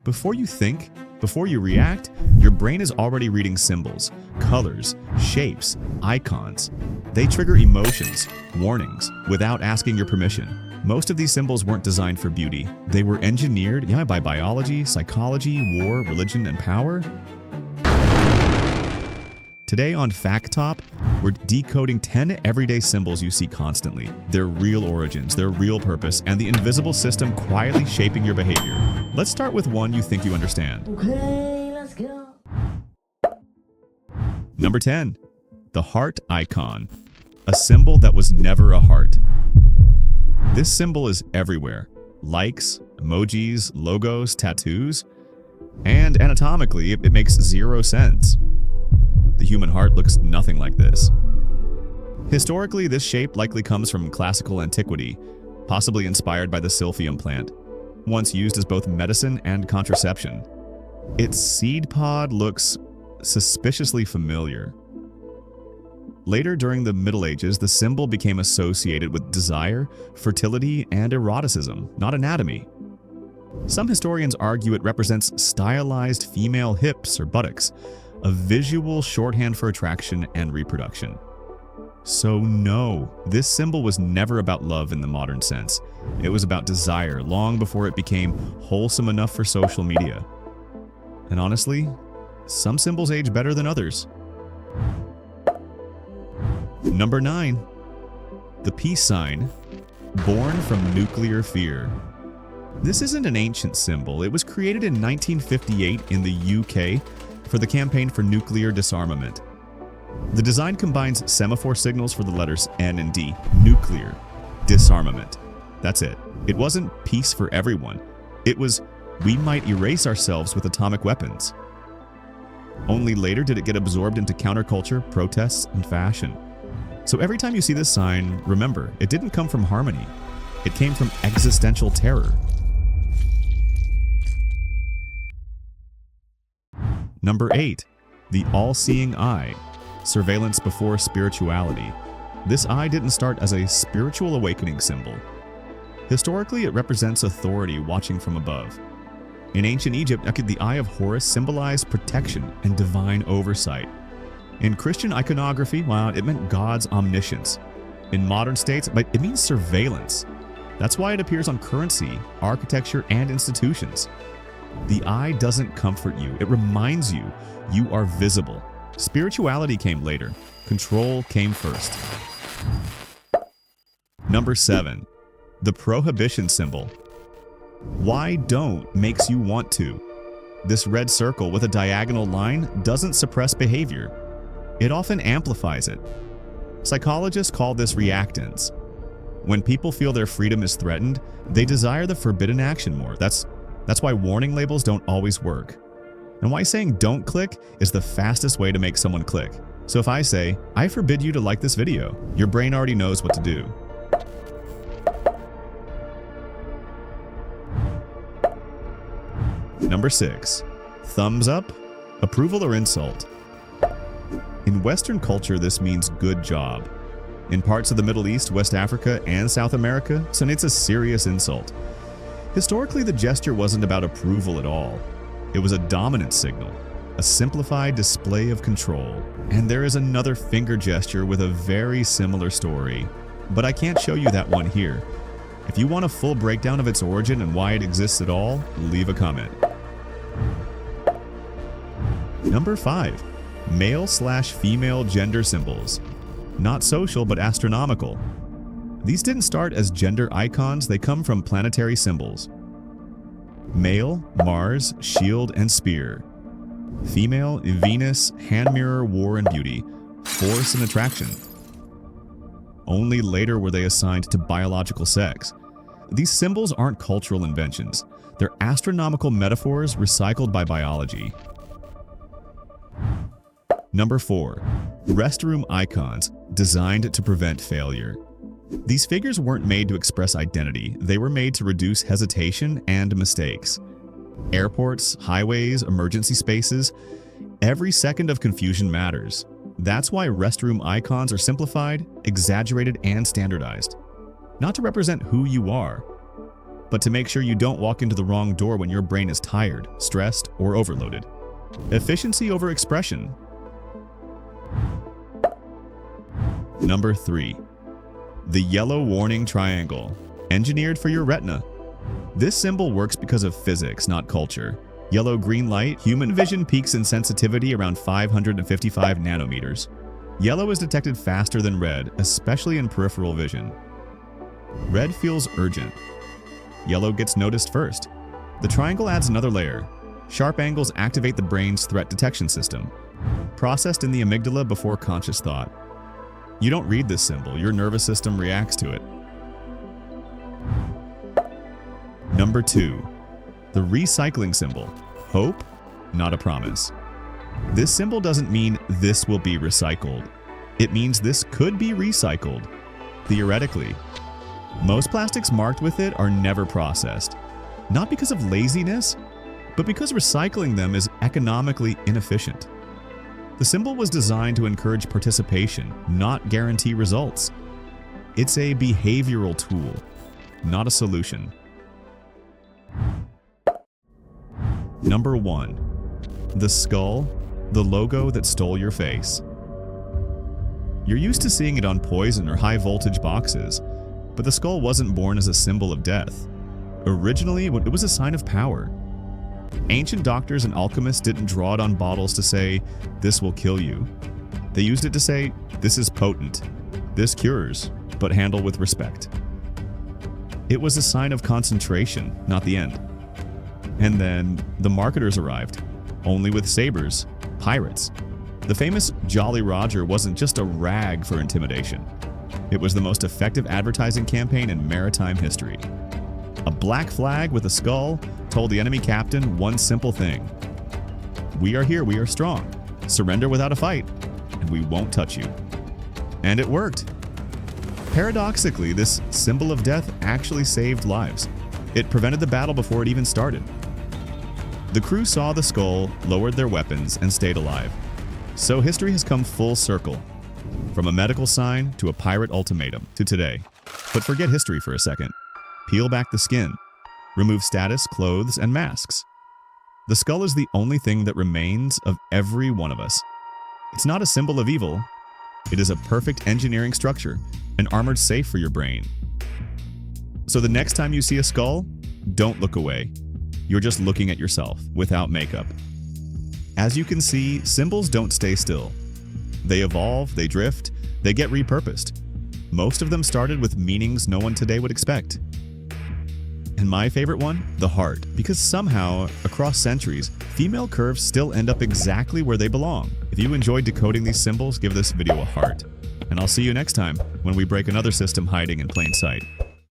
Before you think, before you react, your brain is already reading symbols, colors, shapes, icons. They trigger emotions, warnings, without asking your permission. Most of these symbols weren't designed for beauty. They were engineered, by biology, psychology, war, religion, and power. Today on fakTOP, we're decoding 10 everyday symbols you see constantly, their real origins, their real purpose, and the invisible system quietly shaping your behavior. Let's start with one you think you understand. Okay, let's go. Number 10. The heart icon. A symbol that was never a heart. This symbol is everywhere. Likes, emojis, logos, tattoos. And anatomically, it makes zero sense. The human heart looks nothing like this. Historically, this shape likely comes from classical antiquity, possibly inspired by the silphium plant, once used as both medicine and contraception. Its seed pod looks suspiciously familiar. Later, during the Middle Ages, the symbol became associated with desire, fertility, and eroticism, not anatomy. Some historians argue it represents stylized female hips or buttocks, a visual shorthand for attraction and reproduction. So no, this symbol was never about love in the modern sense. It was about desire long before it became wholesome enough for social media. And honestly, some symbols age better than others. Number 9. The peace sign, born from nuclear fear. This isn't an ancient symbol. It was created in 1958 in the UK for the campaign for nuclear disarmament. The design combines semaphore signals for the letters N and D, nuclear, disarmament. That's it. It wasn't peace for everyone. It was, we might erase ourselves with atomic weapons. Only later did it get absorbed into counterculture, protests, and fashion. So every time you see this sign, remember, it didn't come from harmony. It came from existential terror. Number 8. The all-seeing eye, surveillance before spirituality. This eye didn't start as a spiritual awakening symbol. Historically, it represents authority watching from above. In ancient Egypt, the eye of Horus symbolized protection and divine oversight. In Christian iconography, it meant God's omniscience. In modern states, it means surveillance. That's why it appears on currency, architecture, and institutions. The eye doesn't comfort you. It reminds you you are visible. Spirituality came later. Control came first. Number 7. The prohibition symbol. Why don't makes you want to. This red circle with a diagonal line doesn't suppress behavior. It often amplifies it. Psychologists call this reactance. When people feel their freedom is threatened, they desire the forbidden action more. That's why warning labels don't always work. And why saying don't click is the fastest way to make someone click. So if I say, I forbid you to like this video, your brain already knows what to do. Number 6. Thumbs up, approval or insult. In Western culture, this means good job. In parts of the Middle East, West Africa, and South America, it's a serious insult. Historically, the gesture wasn't about approval at all. It was a dominant signal, a simplified display of control. And there is another finger gesture with a very similar story, but I can't show you that one here. If you want a full breakdown of its origin and why it exists at all, leave a comment. Number 5. Male/female gender symbols. Not social, but astronomical. These didn't start as gender icons, they come from planetary symbols. Male, Mars, shield and spear. Female, Venus, hand mirror, war and beauty, force and attraction. Only later were they assigned to biological sex. These symbols aren't cultural inventions. They're astronomical metaphors recycled by biology. Number 4. Restroom icons, designed to prevent failure. These figures weren't made to express identity. They were made to reduce hesitation and mistakes. Airports, highways, emergency spaces, every second of confusion matters. That's why restroom icons are simplified, exaggerated, and standardized. Not to represent who you are, but to make sure you don't walk into the wrong door when your brain is tired, stressed, or overloaded. Efficiency over expression. Number 3. The yellow warning triangle, engineered for your retina. This symbol works because of physics, not culture. Yellow-green light, human vision peaks in sensitivity around 555 nanometers. Yellow is detected faster than red, especially in peripheral vision. Red feels urgent. Yellow gets noticed first. The triangle adds another layer. Sharp angles activate the brain's threat detection system, processed in the amygdala before conscious thought. You don't read this symbol, your nervous system reacts to it. Number 2. The recycling symbol. Hope, not a promise. This symbol doesn't mean this will be recycled. It means this could be recycled, theoretically. Most plastics marked with it are never processed, not because of laziness, but because recycling them is economically inefficient. The symbol was designed to encourage participation, not guarantee results. It's a behavioral tool, not a solution. Number 1. The skull, the logo that stole your face. You're used to seeing it on poison or high-voltage boxes, but the skull wasn't born as a symbol of death. Originally, it was a sign of power. Ancient doctors and alchemists didn't draw it on bottles to say, "This will kill you." They used it to say, "This is potent. This cures, but handle with respect." It was a sign of concentration, not the end. And then the marketers arrived, only with sabers, pirates. The famous Jolly Roger wasn't just a rag for intimidation. It was the most effective advertising campaign in maritime history. A black flag with a skull told the enemy captain one simple thing: "We are here, we are strong. Surrender without a fight, and we won't touch you." And it worked. Paradoxically, this symbol of death actually saved lives. It prevented the battle before it even started. The crew saw the skull, lowered their weapons, and stayed alive. So history has come full circle. From a medical sign to a pirate ultimatum to today. But forget history for a second. Peel back the skin. Remove status, clothes, and masks. The skull is the only thing that remains of every one of us. It's not a symbol of evil. It is a perfect engineering structure, an armored safe for your brain. So the next time you see a skull, don't look away. You're just looking at yourself without makeup. As you can see, symbols don't stay still. They evolve, they drift, they get repurposed. Most of them started with meanings no one today would expect. And my favorite one? The heart. Because somehow, across centuries, female curves still end up exactly where they belong. If you enjoyed decoding these symbols, give this video a heart. And I'll see you next time when we break another system hiding in plain sight.